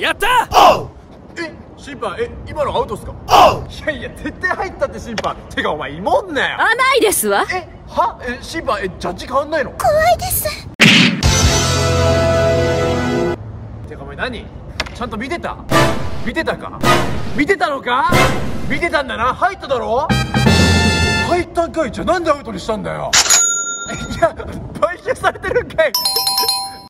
やった。審判、今のアウトっすか？いやいや、絶対入ったって審判。てかお前いもんね。ないですわ。審判、ジャッジ変わんないの？怖いです。てかお前何？ちゃんと見てた？見てたか？見てたのか？見てたんだな。入っただろ？入ったんかい。じゃあなんでアウトにしたんだよ。いや、買収されてるんかい。